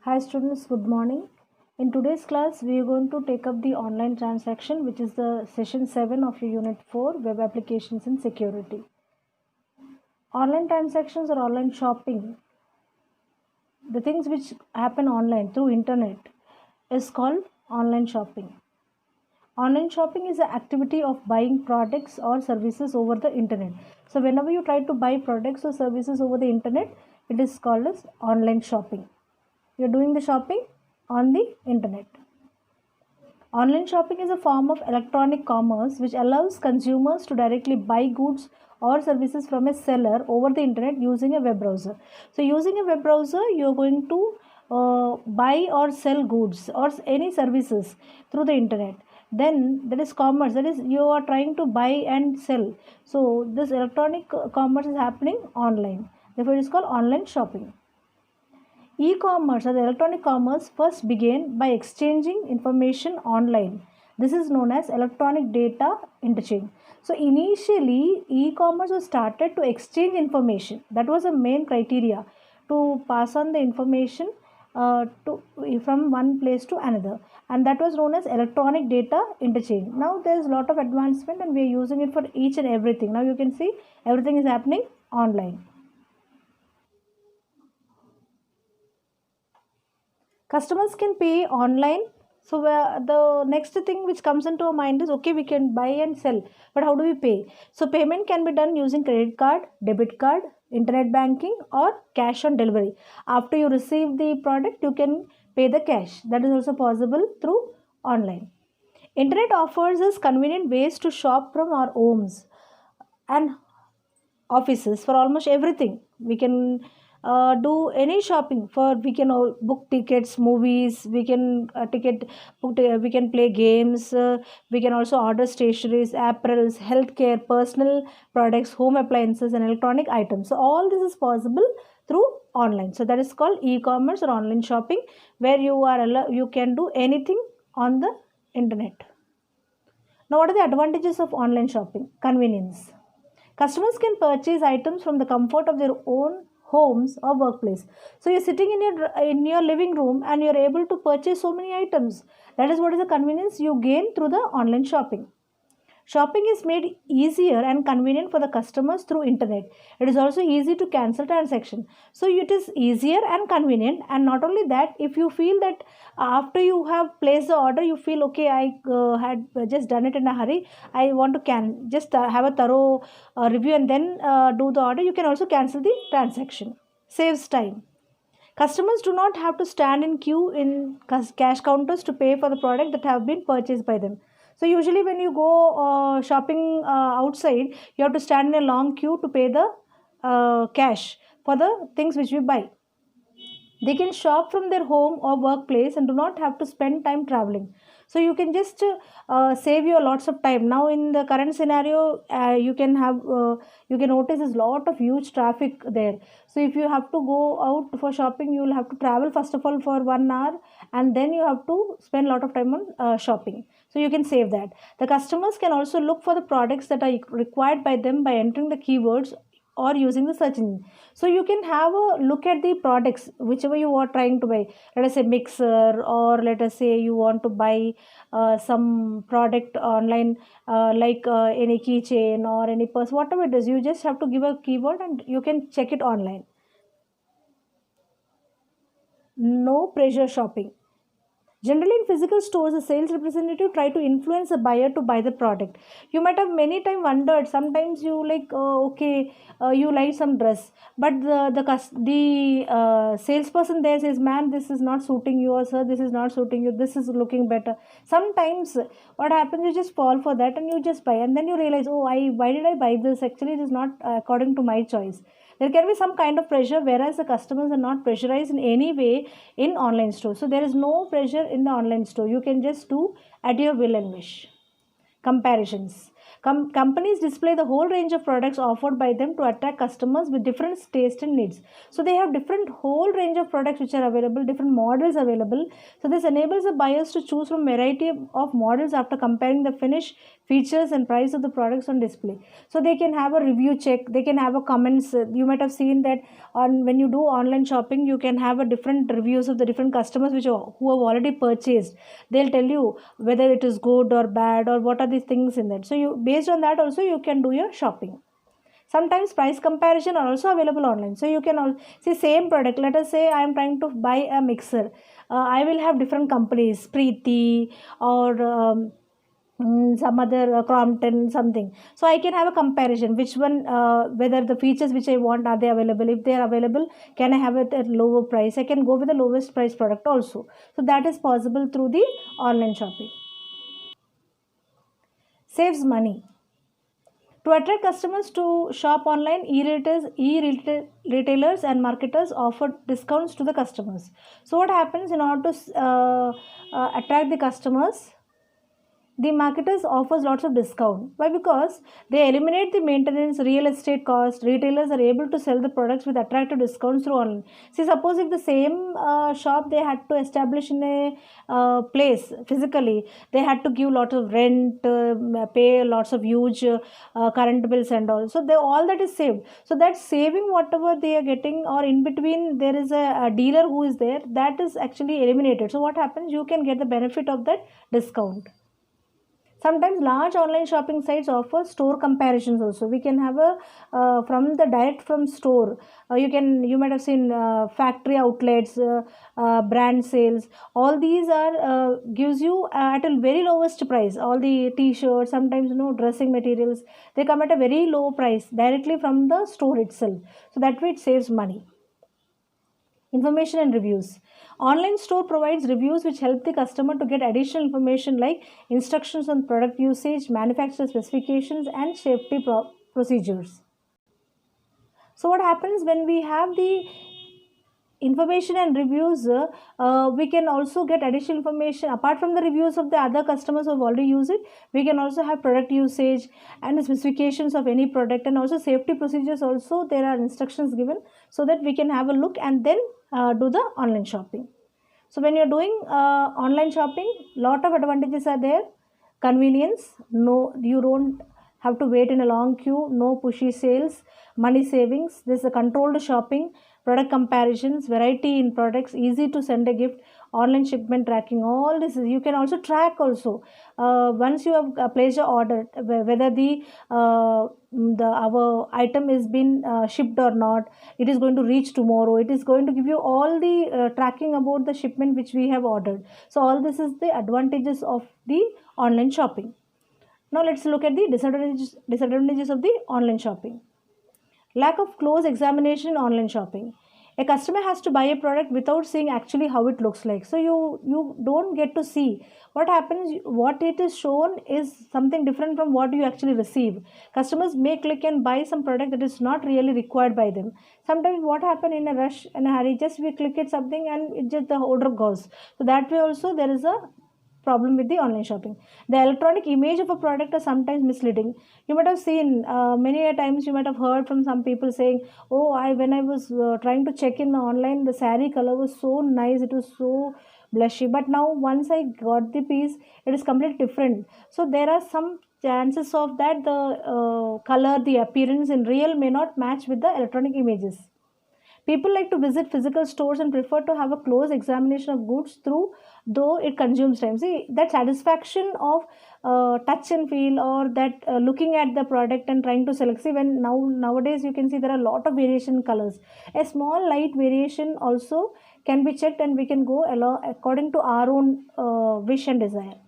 Hi students, good morning. In today's class, we are going to take up the online transaction, which is the session 7 of your unit 4, web applications and security. Online transactions or online shopping, the things which happen online through internet is called online shopping. Online shopping is the activity of buying products or services over the internet. So whenever you try to buy products or services over the internet, it is called as online shopping. You're doing the shopping on the internet. Online shopping is a form of electronic commerce which allows consumers to directly buy goods or services from a seller over the internet using a web browser. So, using a web browser, you are going to buy or sell goods or any services through the internet. Then that is commerce, that is, you are trying to buy and sell. So, this electronic commerce is happening online. Therefore, it is called online shopping. E-commerce or the electronic commerce first began by exchanging information online. This is known as electronic data interchange. So initially, e-commerce was started to exchange information. That was the main criteria, to pass on the information from one place to another, and that was known as electronic data interchange. Now there is a lot of advancement and we are using it for each and everything. Now you can see everything is happening online. Customers can pay online. So the next thing which comes into our mind is, okay, we can buy and sell, but how do we pay? So payment can be done using credit card, debit card, internet banking, or cash on delivery. After you receive the product, you can pay the cash. That is also possible through online. Internet offers us convenient ways to shop from our homes and offices for almost everything. We can do any shopping. For we can all book tickets, movies, we can we can play games, we can also order stationeries, apparels, healthcare, personal products, home appliances and electronic items. So all this is possible through online. So that is called e-commerce or online shopping, where you can do anything on the internet. Now, what are the advantages of online shopping? Convenience. Customers can purchase items from the comfort of their own homes or workplace. So you're sitting in your living room and you're able to purchase so many items. That is what is the convenience you gain through the online shopping. Shopping is made easier and convenient for the customers through internet. It is also easy to cancel transaction. So it is easier and convenient. And not only that, if you feel that after you have placed the order, you feel, okay, I had just done it in a hurry, I want to just have a thorough review and then do the order, you can also cancel the transaction. Saves time. Customers do not have to stand in queue in cash counters to pay for the product that have been purchased by them. So usually when you go shopping outside, you have to stand in a long queue to pay the cash for the things which we buy. They can shop from their home or workplace and do not have to spend time traveling. So you can just save you lots of time. Now in the current scenario, you can notice there's a lot of huge traffic there. So if you have to go out for shopping, you will have to travel first of all for 1 hour, and then you have to spend a lot of time on shopping. So you can save that. The customers can also look for the products that are required by them by entering the keywords or using the search engine. So you can have a look at the products whichever you are trying to buy. Let us say mixer, or let us say you want to buy some product online, like any keychain or any purse, whatever it is. You just have to give a keyword and you can check it online. No pressure shopping. Generally, in physical stores, the sales representative try to influence the buyer to buy the product. You might have many times wondered. Sometimes you like, okay, you like some dress, but the salesperson there says, "Man, this is not suiting you," or "Sir, this is not suiting you. This is looking better." Sometimes, what happens? You just fall for that and you just buy, and then you realize, "Oh, why did I buy this? Actually, it is not according to my choice." There can be some kind of pressure, whereas the customers are not pressurized in any way in online store. So there is no pressure in the online store. You can just do at your will and wish. Comparisons. Companies display the whole range of products offered by them to attract customers with different taste and needs. So they have different whole range of products which are available, different models available. So this enables the buyers to choose from variety of models after comparing the finish, features and price of the products on display. So they can have a review check, they can have a comments. You might have seen that on when you do online shopping, you can have a different reviews of the different customers who have already purchased. They'll tell you whether it is good or bad or what are the things in that. So you, based on that also, you can do your shopping. Sometimes price comparison are also available online. So you can all see same product. Let us say I am trying to buy a mixer. I will have different companies, Preeti or some other Crompton something. So I can have a comparison which one, whether the features which I want, are they available. If they are available, can I have it at lower price? I can go with the lowest price product also. So that is possible through the online shopping. Saves money. To attract customers to shop online, e-retailers and marketers offer discounts to the customers. So what happens in order to attract the customers? The marketers offers lots of discount. Why? Because they eliminate the maintenance, real estate cost. Retailers are able to sell the products with attractive discounts through online. See, suppose if the same shop they had to establish in a place physically, they had to give lot of rent, pay lots of huge current bills and all. So they, all that is saved. So that saving whatever they are getting, or in between there is a dealer who is there, that is actually eliminated. So what happens? You can get the benefit of that discount. Sometimes large online shopping sites offer store comparisons also. We can have a from the direct from store. You might have seen factory outlets, brand sales. All these are gives you at a very lowest price. All the t-shirts, sometimes dressing materials, they come at a very low price directly from the store itself. So that way it saves money. Information and reviews. Online store provides reviews which help the customer to get additional information like instructions on product usage, manufacturer specifications and safety procedures. So what happens when we have the information and reviews, we can also get additional information apart from the reviews of the other customers who have already used it. We can also have product usage and the specifications of any product, and also safety procedures also. There are instructions given so that we can have a look and then do the online shopping. So when you're doing online shopping, lot of advantages are there. Convenience, no, you don't have to wait in a long queue, no pushy sales, money savings. This is a controlled shopping, product comparisons, variety in products, easy to send a gift, online shipment tracking. All this is, you can also track also. Once you have placed your order, whether our item is been shipped or not, it is going to reach tomorrow, it is going to give you all the tracking about the shipment which we have ordered. So all this is the advantages of the online shopping. Now let's look at the disadvantages of the online shopping. Lack of close examination in online shopping. A customer has to buy a product without seeing actually how it looks like. So you don't get to see what happens. What it is shown is something different from what you actually receive. Customers may click and buy some product that is not really required by them. Sometimes what happen in a rush and a hurry, just we click it something and it just the order goes. So that way also there is a problem with the online shopping. The electronic image of a product is sometimes misleading. You might have seen many a times, you might have heard from some people saying, oh, when I was trying to check in online, the saree color was so nice, it was so blushy, but now once I got the piece, it is completely different. So there are some chances of that the color, the appearance in real may not match with the electronic images. People like to visit physical stores and prefer to have a close examination of goods through, though it consumes time. See, that satisfaction of touch and feel, or that looking at the product and trying to select. See, when nowadays you can see there are a lot of variation in colors. A small light variation also can be checked, and we can go along according to our own wish and desire.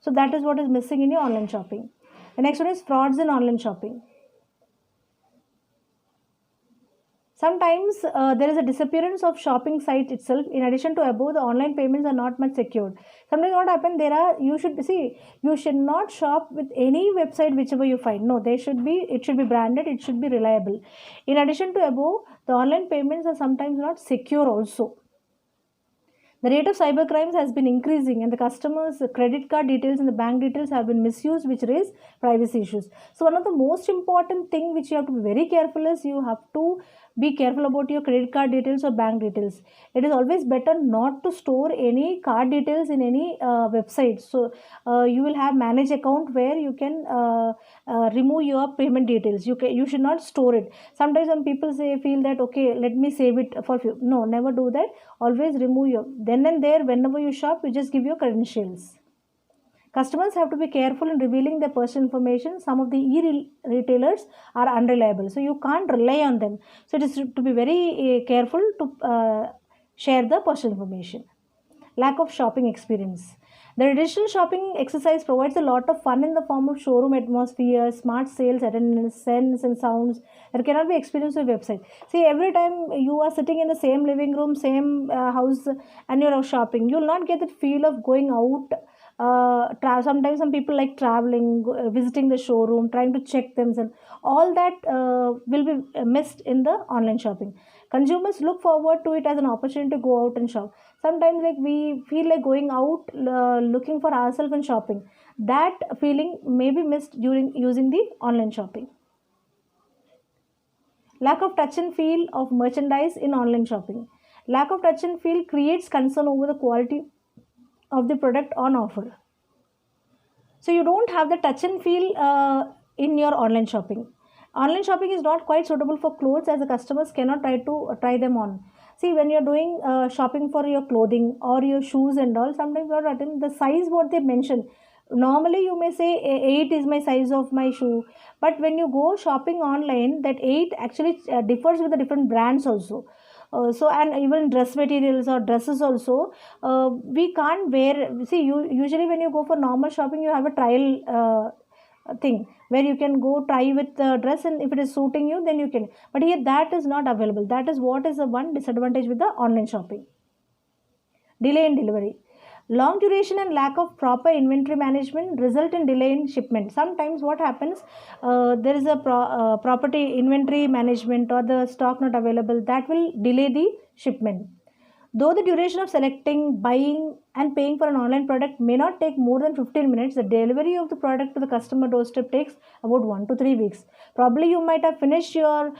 So that is what is missing in your online shopping. The next one is frauds in online shopping. Sometimes there is a disappearance of shopping site itself. In addition to above, the online payments are not much secured. Sometimes what happens, you should not shop with any website whichever you find. No, it should be branded, it should be reliable. In addition to above, the online payments are sometimes not secure also. The rate of cyber crimes has been increasing, and the customers' credit card details and the bank details have been misused, which raise privacy issues. So one of the most important thing which you have to be very careful is you have to be careful about your credit card details or bank details. It is always better not to store any card details in any website. So you will have manage account where you can remove your payment details. You should not store it. Sometimes when people feel that okay, let me save it for few. No, never do that. Always remove your then and there. Whenever you shop, you just give your credentials. Customers have to be careful in revealing their personal information. Some of the retailers are unreliable, so you can't rely on them. So it is to be very careful to share the personal information. Lack of shopping experience. The traditional shopping exercise provides a lot of fun in the form of showroom atmosphere, smart sales, attendance, scents, and sounds that cannot be experienced with website. See, every time you are sitting in the same living room, same house, and you're out shopping, you'll not get the feel of going out. Sometimes some people like traveling, visiting the showroom, trying to check themselves. All that will be missed in the online shopping. Consumers look forward to it as an opportunity to go out and shop. Sometimes like we feel like going out looking for ourselves and shopping. That feeling may be missed during using the online shopping. Lack of touch and feel of merchandise in online shopping. Lack of touch and feel creates concern over the quality of the product on offer. So you don't have the touch and feel in your online shopping. Online shopping is not quite suitable for clothes as the customers cannot try them on. See, when you're doing shopping for your clothing or your shoes and all, sometimes you're writing the size what they mention. Normally, you may say 8 is my size of my shoe, but when you go shopping online, that 8 actually differs with the different brands also. So and even dress materials or dresses also, we can't wear. See, you usually when you go for normal shopping, you have a trial thing where you can go try with the dress, and if it is suiting you, then you can. But here that is not available. That is what is the one disadvantage with the online shopping. Delay in delivery. Long duration and lack of proper inventory management result in delay in shipment. Sometimes what happens, there is a property inventory management or the stock not available, that will delay the shipment. Though the duration of selecting, buying and paying for an online product may not take more than 15 minutes, the delivery of the product to the customer doorstep takes about 1 to 3 weeks. Probably you might have finished your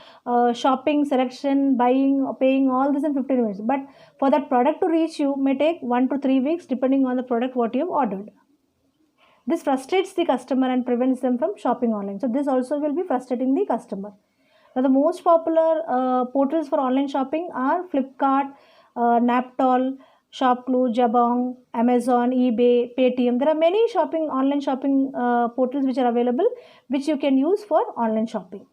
shopping, selection, buying, paying all this in 15 minutes. But for that product to reach you may take 1 to 3 weeks depending on the product what you have ordered. This frustrates the customer and prevents them from shopping online. So this also will be frustrating the customer. Now the most popular portals for online shopping are Flipkart, Naptol, Shopclue, Jabong, Amazon, eBay, Paytm. There are many online shopping portals which are available, which you can use for online shopping.